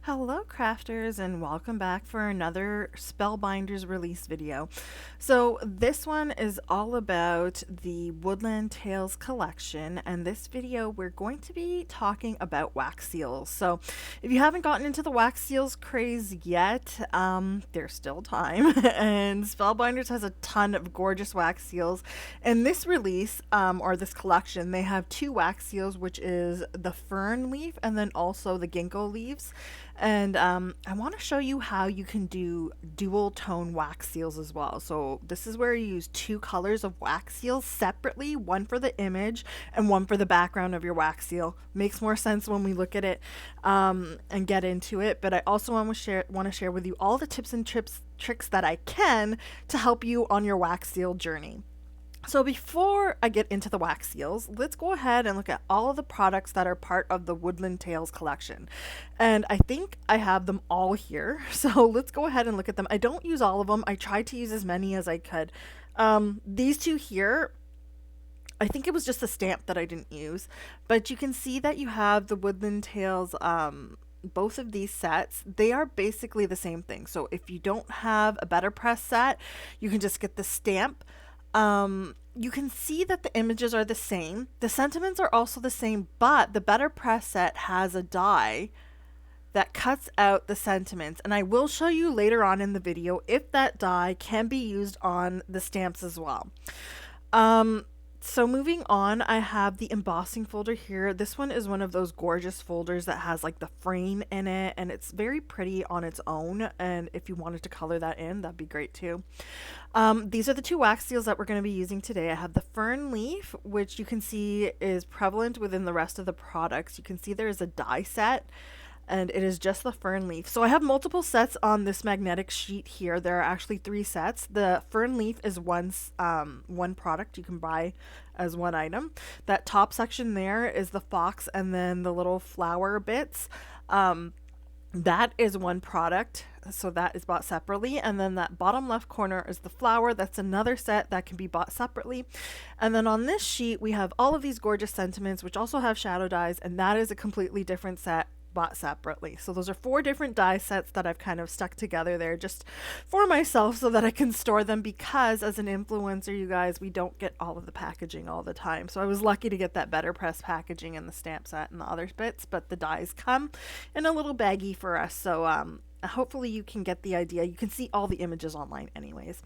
Hello crafters and welcome back for another Spellbinders release video. So this one is all about the Woodland Tales Collection, and this video we're going to be talking about wax seals. So if you haven't gotten into the wax seals craze yet, there's still time and Spellbinders has a ton of gorgeous wax seals. In this release or this collection they have two wax seals, which is the fern leaf and then also the ginkgo leaves. And I want to show you how you can do dual tone wax seals as well. So this is where you use two colors of wax seals separately, one for the image and one for the background of your wax seal. Makes more sense when we look at it and get into it. But I also want to share with you all the tips and tricks that I can to help you on your wax seal journey. So before I get into the wax seals, let's go ahead and look at all of the products that are part of the Woodland Tales collection. And I think I have them all here. So let's go ahead and look at them. I don't use all of them. I tried to use as many as I could. These two here, I think it was just a stamp that I didn't use. But you can see that you have the Woodland Tales both of these sets. They are basically the same thing. So if you don't have a better press set, you can just get the stamp. You can see that the images are the same. The sentiments are also the same, but the better press set has a die that cuts out the sentiments. And I will show you later on in the video if that die can be used on the stamps as well. So moving on, I have the embossing folder here. This one is one of those gorgeous folders that has like the frame in it, and it's very pretty on its own. And if you wanted to color that in, that'd be great too. These are the two wax seals that we're going to be using today. I have the fern leaf, which you can see is prevalent within the rest of the products. You can see there is a die set, and it is just the fern leaf. So I have multiple sets on this magnetic sheet here. There are actually 3 sets. The fern leaf is one product you can buy as one item. That top section there is the fox and then the little flower bits. That is one product, so that is bought separately. And then that bottom left corner is the flower. That's another set that can be bought separately. And then on this sheet we have all of these gorgeous sentiments, which also have shadow dies, and that is a completely different set bought separately. So those are 4 different die sets that I've kind of stuck together there just for myself so that I can store them, because as an influencer, you guys, we don't get all of the packaging all the time. So I was lucky to get that better press packaging and the stamp set and the other bits, but the dies come in a little baggie for us. So hopefully you can get the idea. You can see all the images online anyways.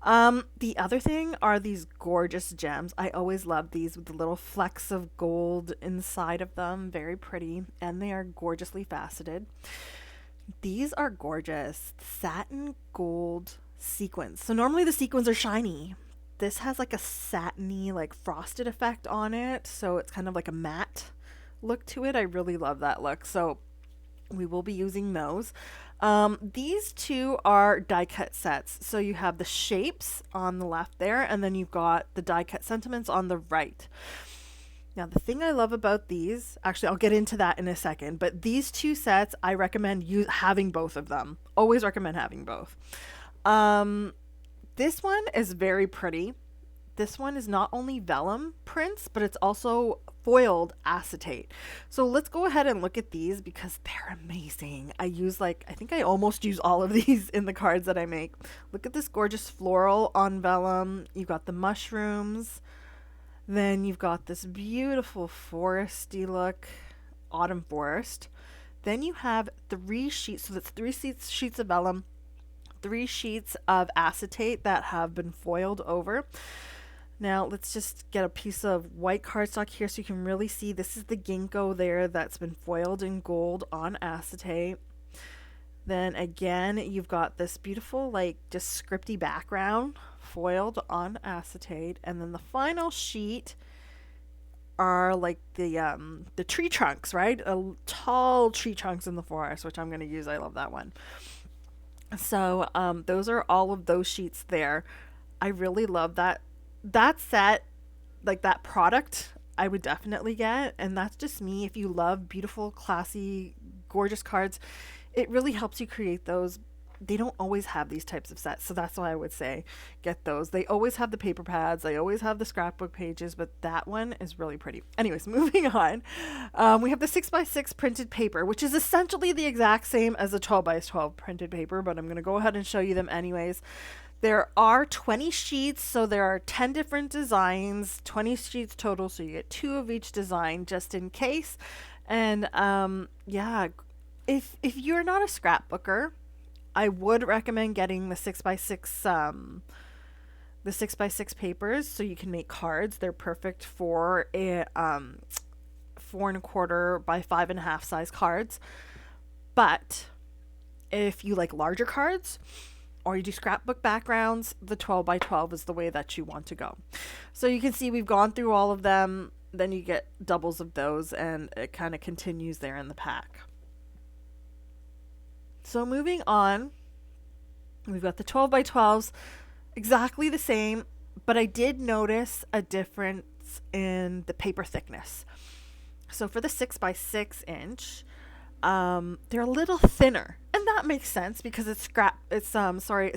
The other thing are these gorgeous gems. I always love these with the little flecks of gold inside of them. Very pretty, and they are gorgeously faceted. These are gorgeous satin gold sequins. So normally the sequins are shiny. This has like a satiny, like frosted effect on it. So it's kind of like a matte look to it. I really love that look. So we will be using those. These two are die cut sets. So you have the shapes on the left there, and then you've got the die cut sentiments on the right. Now, the thing I love about these, actually, I'll get into that in a second, but these two sets, I recommend having both of them. Always recommend having both. This one is very pretty. This one is not only vellum prints, but it's also foiled acetate. So let's go ahead and look at these because they're amazing. I think I almost use all of these in the cards that I make. Look at this gorgeous floral on vellum. You've got the mushrooms. Then you've got this beautiful foresty look, autumn forest. Then you have 3 sheets. So that's 3 sheets of vellum, 3 sheets of acetate that have been foiled over. Now let's just get a piece of white cardstock here so you can really see. This is the ginkgo there that's been foiled in gold on acetate. Then again, you've got this beautiful like just scripty background foiled on acetate. And then the final sheet are like the tree trunks, right? Tall tree trunks in the forest, which I'm going to use. I love that one. So those are all of those sheets there. I really love that set, like that product. I would definitely get, and that's just me. If you love beautiful, classy, gorgeous cards, it really helps you create those they don't always have these types of sets. So that's why I would say get those. They always have the paper pads. They always have the scrapbook pages, but that one is really pretty. Anyways, moving on. We have the 6x6 printed paper, which is essentially the exact same as the 12x12 printed paper, but I'm going to go ahead and show you them anyways. There are 20 sheets, so there are 10 different designs, 20 sheets total, so you get 2 of each design just in case. And yeah, if you're not a scrapbooker, I would recommend getting the 6x6 the 6x6 papers so you can make cards. They're perfect for a 4 1/4 by 5 1/2 size cards. But if you like larger cards, or you do scrapbook backgrounds, the 12x12 is the way that you want to go. So you can see we've gone through all of them, then you get doubles of those, and it kind of continues there in the pack. So moving on, we've got the 12x12s, exactly the same, but I did notice a difference in the paper thickness. So for the 6x6 they're a little thinner, and that makes sense because it's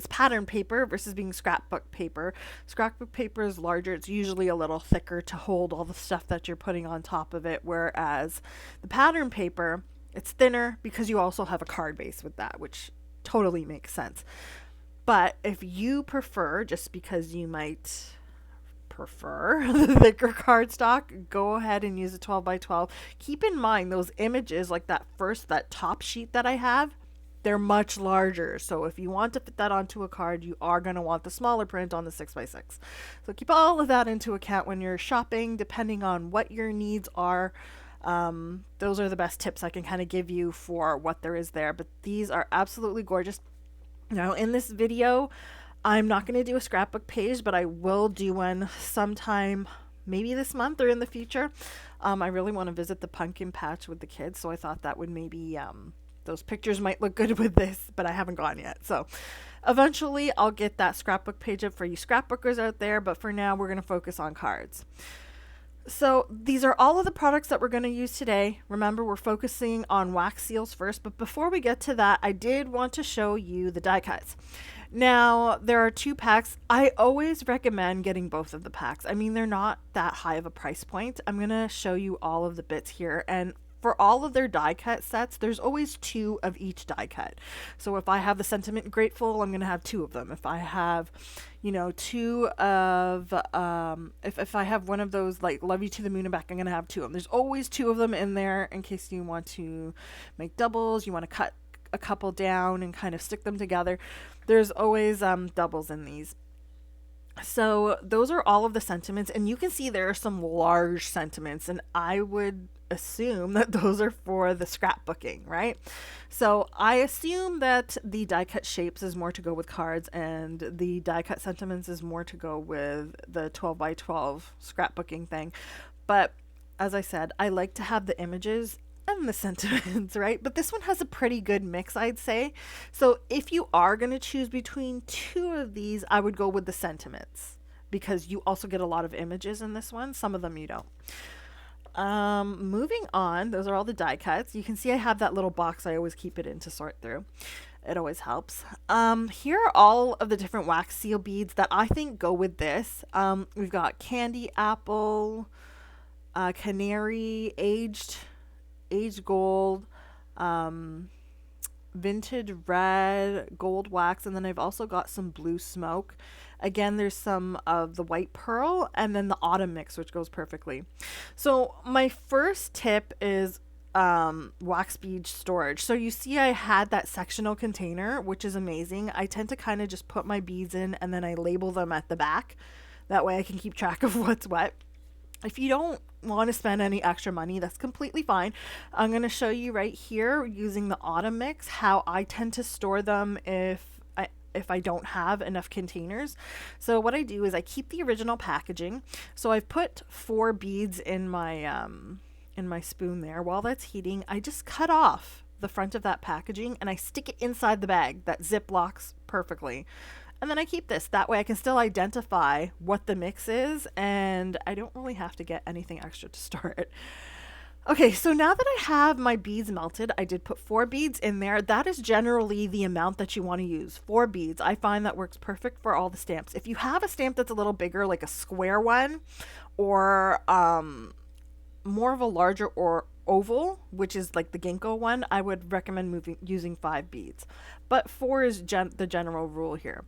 pattern paper versus being scrapbook paper. Scrapbook paper is larger. It's usually a little thicker to hold all the stuff that you're putting on top of it, whereas the pattern paper, it's thinner because you also have a card base with that, which totally makes sense. But if you prefer, just because you might prefer the thicker cardstock, go ahead and use a 12x12. Keep in mind those images, like that top sheet that I have, they're much larger. So if you want to fit that onto a card, you are going to want the smaller print on the 6x6. So keep all of that into account when you're shopping, depending on what your needs are. Those are the best tips I can kind of give you for what there is there. But these are absolutely gorgeous. Now in this video, I'm not going to do a scrapbook page, but I will do one sometime, maybe this month or in the future. I really want to visit the pumpkin patch with the kids, so I thought that would maybe, those pictures might look good with this, but I haven't gone yet. So eventually I'll get that scrapbook page up for you scrapbookers out there, but for now we're going to focus on cards. So these are all of the products that we're going to use today. Remember, we're focusing on wax seals first, but before we get to that, I did want to show you the die cuts. Now, there are 2 packs. I always recommend getting both of the packs. I mean, they're not that high of a price point. I'm going to show you all of the bits here. And for all of their die cut sets, there's always 2 of each die cut. So if I have the Sentiment Grateful, I'm going to have 2 of them. If I have, 2 of, if I have one of those, like Love You to the Moon and Back, I'm going to have 2 of them. There's always 2 of them in there in case you want to make doubles, you want to cut a couple down and kind of stick them together. There's always doubles in these. So those are all of the sentiments, and you can see there are some large sentiments, and I would assume that those are for the scrapbooking, right? So I assume that the die cut shapes is more to go with cards, and the die cut sentiments is more to go with the 12x12 scrapbooking thing. But as I said, I like to have the images and the sentiments, right? But this one has a pretty good mix, I'd say. So if you are going to choose between 2 of these, I would go with the sentiments because you also get a lot of images in this one. Some of them you don't. Moving on, those are all the die cuts. You can see I have that little box I always keep it in to sort through. It always helps. Here are all of the different wax seal beads that I think go with this. We've got candy apple, canary, aged gold, vintage red, gold wax, and then I've also got some blue smoke. Again, there's some of the white pearl and then the autumn mix, which goes perfectly. So my first tip is wax bead storage. So you see I had that sectional container, which is amazing. I tend to kind of just put my beads in and then I label them at the back. That way I can keep track of what's what. If you don't want to spend any extra money, that's completely fine. I'm going to show you right here using the autumn mix how I tend to store them if I don't have enough containers. So what I do is I keep the original packaging. So I've put 4 beads in my spoon there. While that's heating, I just cut off the front of that packaging and I stick it inside the bag that zip locks perfectly. And then I keep this. That way I can still identify what the mix is and I don't really have to get anything extra to store it. Okay, so now that I have my beads melted, I did put 4 beads in there. That is generally the amount that you want to use. 4 beads. I find that works perfect for all the stamps. If you have a stamp that's a little bigger, like a square one, or more of a larger or oval, which is like the ginkgo one, I would recommend using 5 beads. But 4 is the general rule here.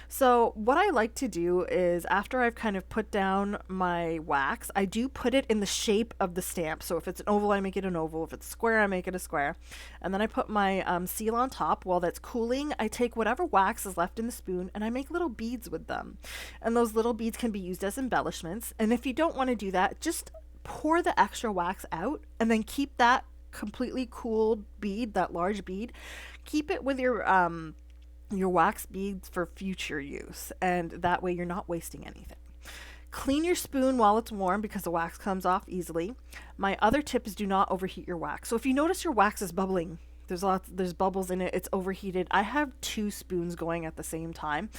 So what I like to do is after I've kind of put down my wax, I do put it in the shape of the stamp. So if it's an oval, I make it an oval. If it's square, I make it a square. And then I put my seal on top. While that's cooling, I take whatever wax is left in the spoon and I make little beads with them. And those little beads can be used as embellishments. And if you don't want to do that, just pour the extra wax out and then keep that completely cooled bead, that large bead, keep it with your wax beads for future use, and that way you're not wasting anything. Clean your spoon while it's warm because the wax comes off easily. My other tip is do not overheat your wax. So if you notice your wax is bubbling, there's bubbles in it, it's overheated. I have 2 spoons going at the same time.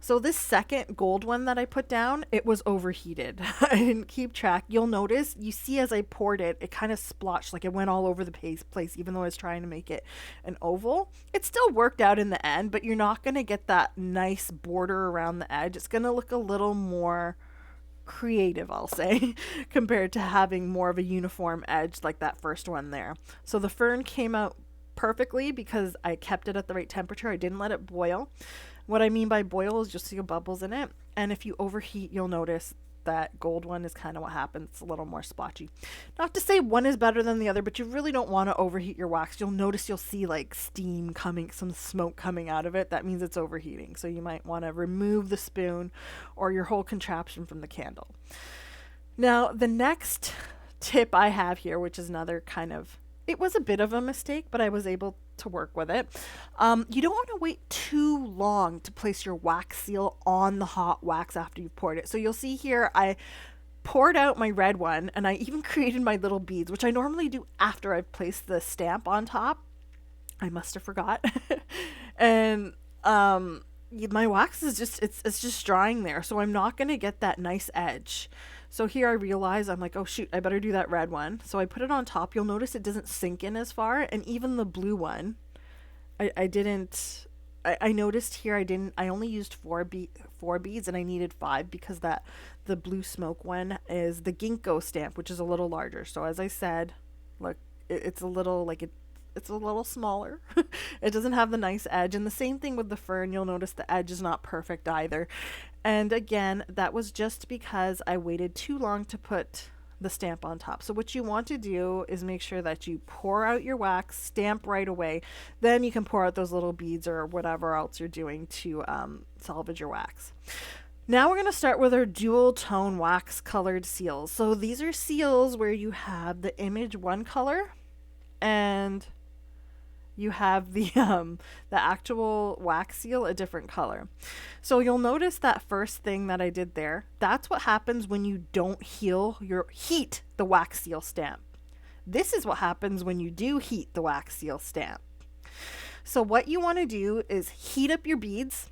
So this second gold one that I put down, it was overheated. I didn't keep track. You'll notice, you see as I poured it, it kind of splotched, like it went all over the place, even though I was trying to make it an oval. It still worked out in the end, but you're not going to get that nice border around the edge. It's going to look a little more creative, I'll say, compared to having more of a uniform edge like that first one there. So the fern came out perfectly because I kept it at the right temperature. I didn't let it boil. What I mean by boil is just see bubbles in it. And if you overheat, you'll notice that gold one is kind of what happens. It's a little more splotchy. Not to say one is better than the other, but you really don't want to overheat your wax. You'll notice you'll see like steam coming, some smoke coming out of it. That means it's overheating. So you might want to remove the spoon or your whole contraption from the candle. Now, the next tip I have here, which is another kind of, it was a bit of a mistake, but I was able to work with it. You don't want to wait too long to place your wax seal on the hot wax after you've poured it. So you'll see here, I poured out my red one and I even created my little beads, which I normally do after I've placed the stamp on top. I must have forgot. And my wax is just, it's just drying there. So I'm not going to get that nice edge. So here I realize, I'm like, oh shoot, I better do that red one. So I put it on top. You'll notice it doesn't sink in as far. And even the blue one, I noticed here I only used 4 beads and I needed 5 because the blue smoke one is the ginkgo stamp, which is a little larger. So as I said, look, it's a little like it's a little smaller. It doesn't have the nice edge. And the same thing with the fern. You'll notice the edge is not perfect either. And again, that was just because I waited too long to put the stamp on top. So what you want to do is make sure that you pour out your wax, stamp right away. Then you can pour out those little beads or whatever else you're doing to salvage your wax. Now we're going to start with our dual tone wax colored seals. So these are seals where you have the image one color and you have the actual wax seal a different color. So you'll notice that first thing that I did there, that's what happens when you don't heat the wax seal stamp. This is what happens when you do heat the wax seal stamp. So what you want to do is heat up your beads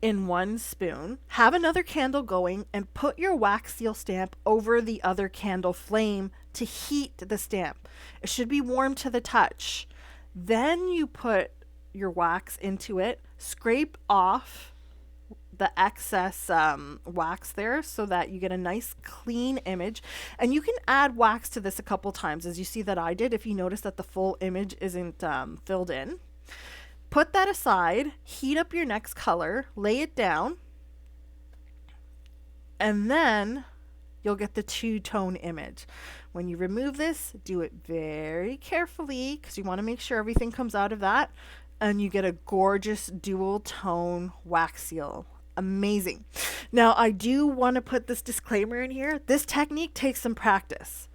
in one spoon, have another candle going, and put your wax seal stamp over the other candle flame to heat the stamp. It should be warm to the touch. Then you put your wax into it, scrape off the excess wax there so that you get a nice clean image. And you can add wax to this a couple times, as you see that I did, if you notice that the full image isn't filled in. Put that aside, heat up your next color, lay it down, and then you'll get the two-tone image. When you remove this, do it very carefully because you want to make sure everything comes out of that, and you get a gorgeous dual tone wax seal. Amazing. Now, I do want to put this disclaimer in here. This technique takes some practice.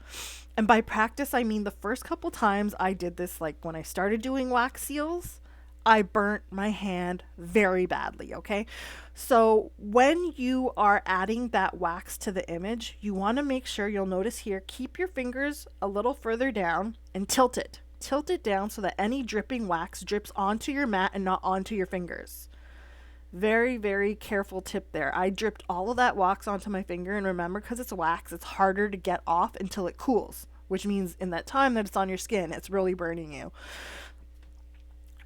And by practice, I mean the first couple times I did this, like when I started doing wax seals, I burnt my hand very badly, okay? So when you are adding that wax to the image, you want to make sure, you'll notice here, keep your fingers a little further down and tilt it. Tilt it down so that any dripping wax drips onto your mat and not onto your fingers. Very, very careful tip there. I dripped all of that wax onto my finger, and remember, because it's wax, it's harder to get off until it cools. which means in that time that it's on your skin, it's really burning you.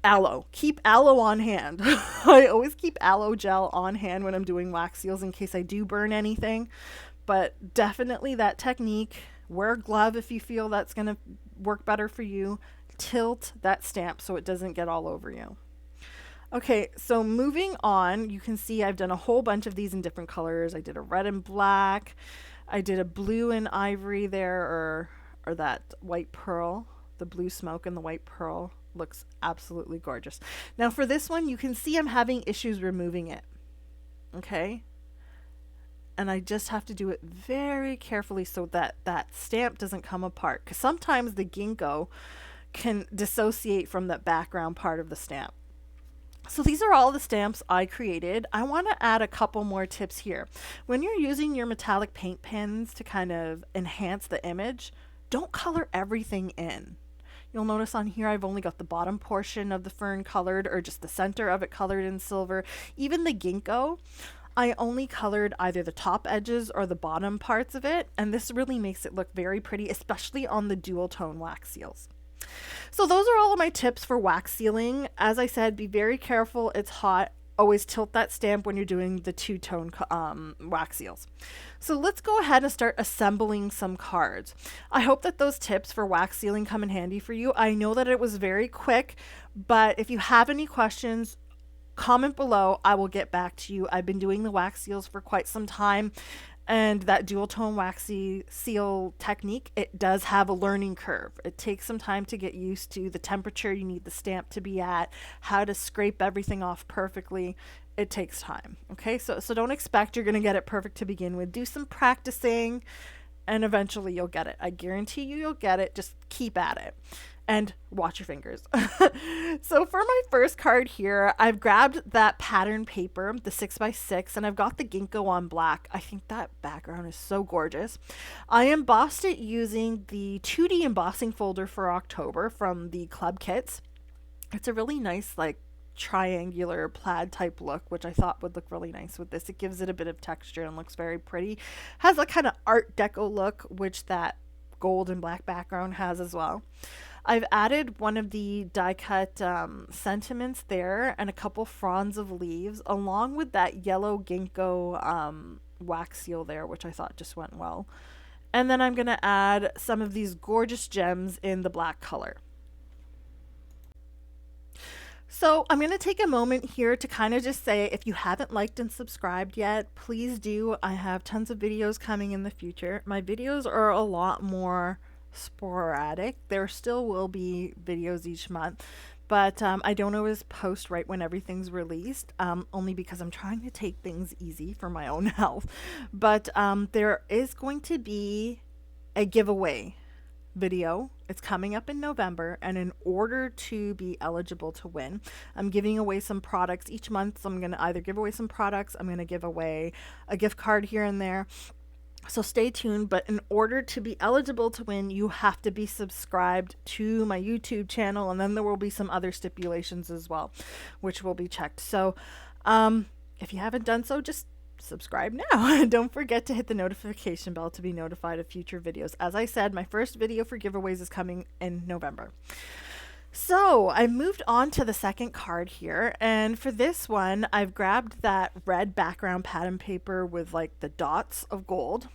Aloe. Keep aloe on hand. I always keep aloe gel on hand when I'm doing wax seals in case I do burn anything. But definitely that technique. Wear a glove if you feel that's going to work better for you. Tilt that stamp so it doesn't get all over you. Okay, so moving on, you can see I've done a whole bunch of these in different colors. I did a red and black. I did a blue and ivory there, or that white pearl. The blue smoke and the white pearl looks absolutely gorgeous. Now for this one, you can see I'm having issues removing it. Okay? And I just have to do it very carefully so that that stamp doesn't come apart. Because sometimes the ginkgo can dissociate from that background part of the stamp. So these are all the stamps I created. I want to add a couple more tips here. When you're using your metallic paint pens to kind of enhance the image, don't color everything in. You'll notice on here I've only got the bottom portion of the fern colored, or just the center of it colored in silver. Even the ginkgo, I only colored either the top edges or the bottom parts of it, and this really makes it look very pretty, especially on the dual tone wax seals. So those are all of my tips for wax sealing. As I said, be very careful. It's hot. Always tilt that stamp when you're doing the two-tone wax seals. So let's go ahead and start assembling some cards. I hope that those tips for wax sealing come in handy for you. I know that it was very quick, but if you have any questions, comment below. I will get back to you. I've been doing the wax seals for quite some time. And that dual tone waxy seal technique, it does have a learning curve. It takes some time to get used to the temperature you need the stamp to be at, how to scrape everything off perfectly. It takes time. Okay, so don't expect you're going to get it perfect to begin with. Do some practicing and eventually you'll get it. I guarantee you'll get it. Just keep at it. And watch your fingers. So for my first card here, I've grabbed that pattern paper, the 6x6, and I've got the ginkgo on black. I think that background is so gorgeous. I embossed it using the 2D embossing folder for October from the club kits. It's a really nice, like, triangular plaid type look, which I thought would look really nice with this. It gives it a bit of texture and looks very pretty. Has a kind of art deco look, which that gold and black background has as well. I've added one of the die cut sentiments there and a couple fronds of leaves along with that yellow ginkgo wax seal there, which I thought just went well. And then I'm going to add some of these gorgeous gems in the black color. So I'm going to take a moment here to kind of just say, if you haven't liked and subscribed yet, please do. I have tons of videos coming in the future. My videos are a lot more sporadic. There still will be videos each month, but I don't always post right when everything's released, only because I'm trying to take things easy for my own health. But there is going to be a giveaway video. It's coming up in November, and in order to be eligible to win, I'm giving away some products each month. So I'm going to either give away some products, I'm going to give away a gift card here and there. So stay tuned, but in order to be eligible to win, you have to be subscribed to my YouTube channel, and then there will be some other stipulations as well, which will be checked. So if you haven't done so, just subscribe now. Don't forget to hit the notification bell to be notified of future videos. As I said, my first video for giveaways is coming in November. So I moved on to the second card here, and for this one I've grabbed that red background pattern paper with like the dots of gold.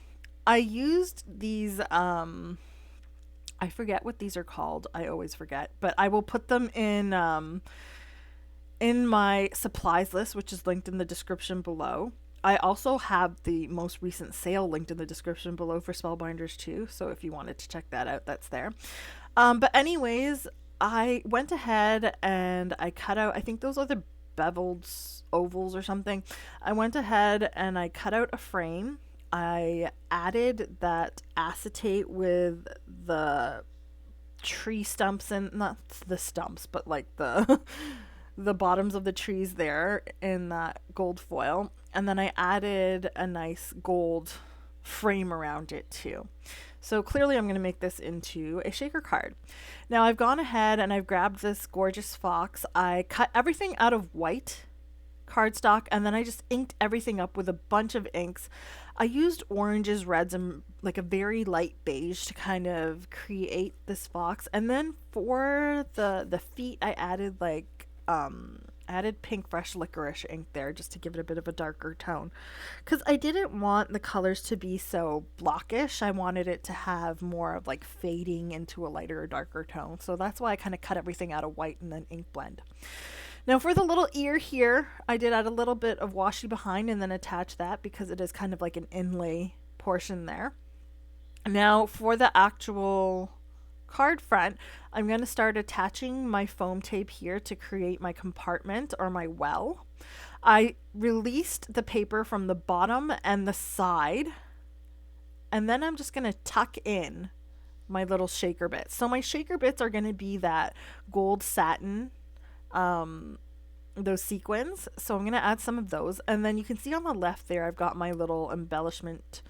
I used these I forget what these are called. I always forget, but I will put them in my supplies list, which is linked in the description below. I also have the most recent sale linked in the description below for Spellbinders too, so if you wanted to check that out, that's there. But anyways, I went ahead and I cut out, I think those are the beveled ovals or something. I went ahead and I cut out a frame. I added that acetate with the tree stumps, and not the stumps, but like the the bottoms of the trees there in that gold foil. And then I added a nice gold frame around it too. So clearly I'm going to make this into a shaker card. Now I've gone ahead and I've grabbed this gorgeous fox. I cut everything out of white cardstock, and then I just inked everything up with a bunch of inks. I used oranges, reds, and like a very light beige to kind of create this fox. And then for the feet, I added like added pink fresh licorice ink there just to give it a bit of a darker tone, because I didn't want the colors to be so blockish. I wanted it to have more of like fading into a lighter or darker tone, so that's why I kind of cut everything out of white and then ink blend. Now for the little ear here, I did add a little bit of washi behind and then attach that because it is kind of like an inlay portion there. Now for the actual card front, I'm going to start attaching my foam tape here to create my compartment or my well. I released the paper from the bottom and the side, and then I'm just going to tuck in my little shaker bits. So my shaker bits are going to be that gold satin, those sequins. So I'm going to add some of those, and then you can see on the left there I've got my little embellishment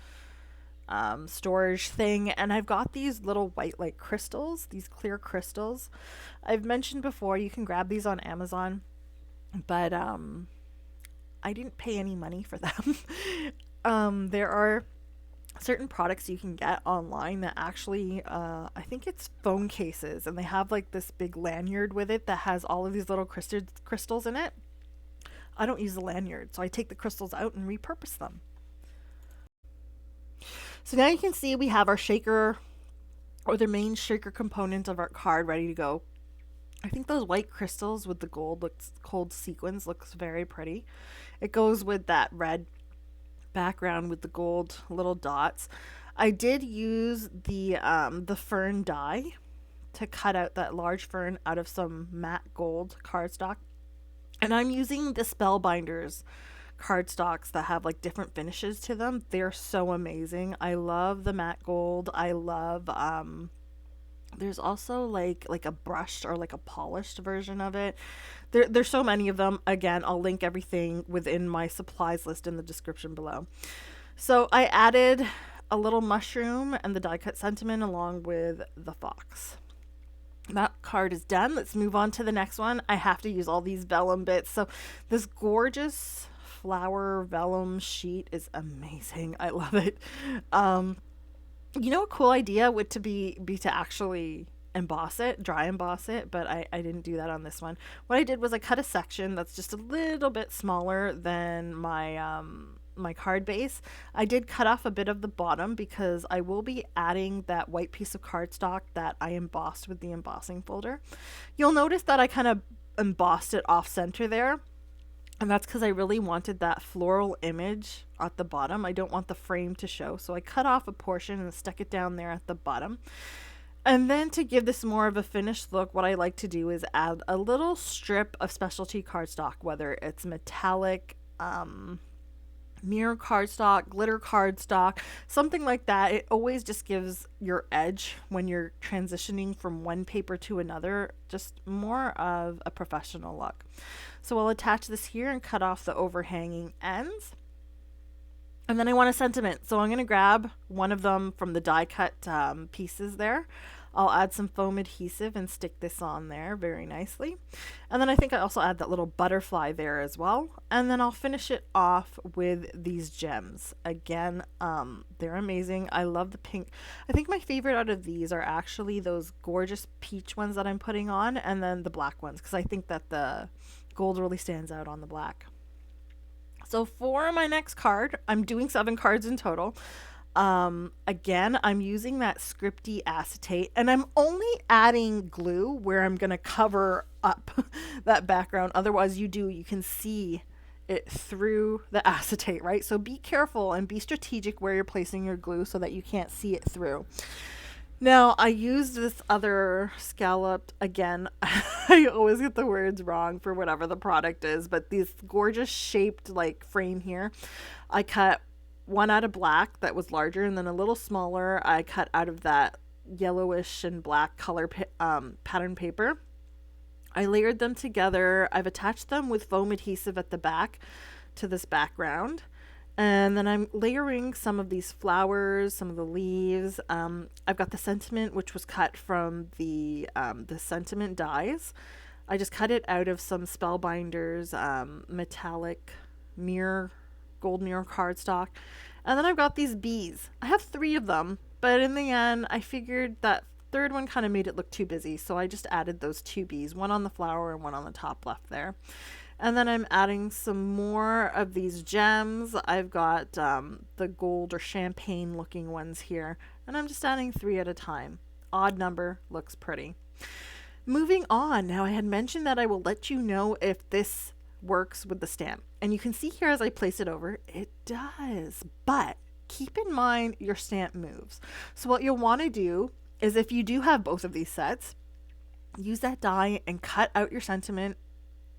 storage thing, and I've got these little white like crystals, these clear crystals. I've mentioned before you can grab these on Amazon, but I didn't pay any money for them. There are certain products you can get online that actually I think it's phone cases, and they have like this big lanyard with it that has all of these little crystals in it. I don't use the lanyard, so I take the crystals out and repurpose them. So now you can see we have our shaker, or the main shaker component of our card, ready to go. I think those white crystals with the gold sequins looks very pretty. It goes with that red background with the gold little dots. I did use the fern die to cut out that large fern out of some matte gold cardstock, and I'm using the Spellbinders cardstocks that have like different finishes to them. They're so amazing. I love the matte gold. I love there's also like a brushed or like a polished version of it. There's so many of them. Again, I'll link everything within my supplies list in the description below. So I added a little mushroom and the die cut sentiment along with the fox. That card is done. Let's move on to the next one. I have to use all these vellum bits. So this gorgeous flower vellum sheet is amazing. I love it. You know, a cool idea would to be to actually emboss it, dry emboss it, but I didn't do that on this one. What I did was I cut a section that's just a little bit smaller than my my card base. I did cut off a bit of the bottom because I will be adding that white piece of cardstock that I embossed with the embossing folder. You'll notice that I kind of embossed it off center there. And that's because I really wanted that floral image at the bottom. I don't want the frame to show. So I cut off a portion and stuck it down there at the bottom. And then to give this more of a finished look, what I like to do is add a little strip of specialty cardstock, whether it's metallic, mirror cardstock, glitter cardstock, something like that. It always just gives your edge when you're transitioning from one paper to another, just more of a professional look. So I'll attach this here and cut off the overhanging ends. And then I want a sentiment. So I'm going to grab one of them from the die cut pieces there. I'll add some foam adhesive and stick this on there very nicely. And then I think I also add that little butterfly there as well. And then I'll finish it off with these gems. Again, they're amazing. I love the pink. I think my favorite out of these are actually those gorgeous peach ones that I'm putting on, and then the black ones, because I think that the gold really stands out on the black. So for my next card, I'm doing 7 cards in total. Again, I'm using that scripty acetate, and I'm only adding glue where I'm going to cover up that background. Otherwise you can see it through the acetate, right? So be careful and be strategic where you're placing your glue so that you can't see it through. Now, I used this other scalloped, again, I always get the words wrong for whatever the product is, but these gorgeous shaped like frame here. I cut one out of black that was larger, and then a little smaller I cut out of that yellowish and black color pattern paper. I layered them together. I've attached them with foam adhesive at the back to this background. And then I'm layering some of these flowers, some of the leaves. I've got the sentiment, which was cut from the sentiment dies. I just cut it out of some Spellbinders metallic gold mirror cardstock. And then I've got these bees. I have 3 of them, but in the end, I figured that third one kind of made it look too busy, so I just added those 2 bees, one on the flower and one on the top left there. And then I'm adding some more of these gems. I've got the gold or champagne looking ones here, and I'm just adding 3 at a time. Odd number, looks pretty. Moving on, now I had mentioned that I will let you know if this works with the stamp. And you can see here as I place it over, it does. But keep in mind your stamp moves. So what you'll want to do is, if you do have both of these sets, use that die and cut out your sentiment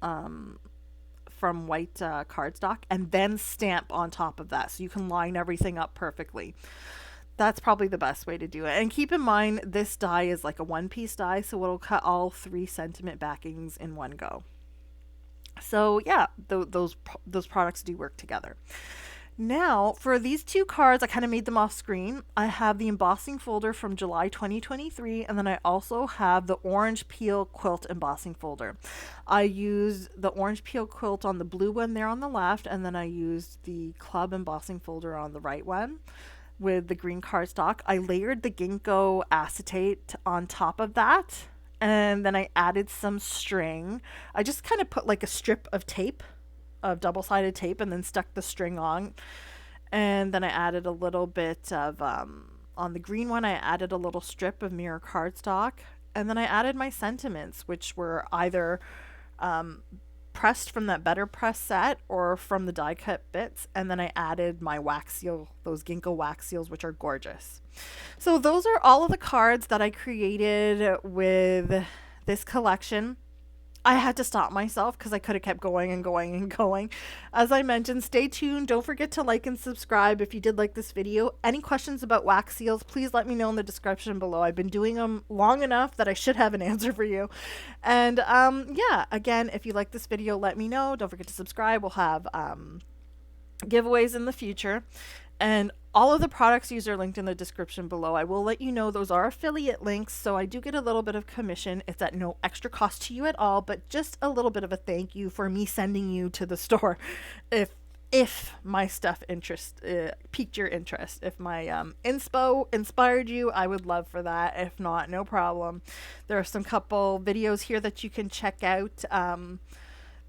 from white cardstock and then stamp on top of that so you can line everything up perfectly. That's probably the best way to do it. And keep in mind, this die is like a 1-piece die, so it'll cut all 3 sentiment backings in one go. So yeah, those products do work together. Now, for these 2 cards, I kind of made them off screen. I have the embossing folder from July 2023, and then I also have the orange peel quilt embossing folder. I used the orange peel quilt on the blue one there on the left, and then I used the club embossing folder on the right one with the green cardstock. I layered the ginkgo acetate on top of that, and then I added some string. I just kind of put like a strip of tape, of double-sided tape, and then stuck the string on. And then I added a little bit of on the green one, I added a little strip of mirror cardstock, and then I added my sentiments, which were either pressed from that Better Press set or from the die cut bits, and then I added my wax seal, those ginkgo wax seals, which are gorgeous. So those are all of the cards that I created with this collection. I had to stop myself because I could have kept going and going and going. As I mentioned, stay tuned. Don't forget to like and subscribe if you did like this video. Any questions about wax seals, please let me know in the description below. I've been doing them long enough that I should have an answer for you. And yeah, again, if you like this video, let me know. Don't forget to subscribe. We'll have giveaways in the future. And all of the products used are linked in the description below. I will let you know those are affiliate links, so I do get a little bit of commission. It's at no extra cost to you at all, but just a little bit of a thank you for me sending you to the store if my stuff piqued your interest. If my inspo inspired you, I would love for that. If not, no problem. There are some couple videos here that you can check out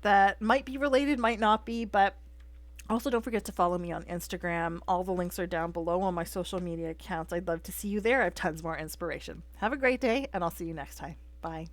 that might be related, might not be, but also, don't forget to follow me on Instagram. All the links are down below on my social media accounts. I'd love to see you there. I have tons more inspiration. Have a great day, and I'll see you next time. Bye.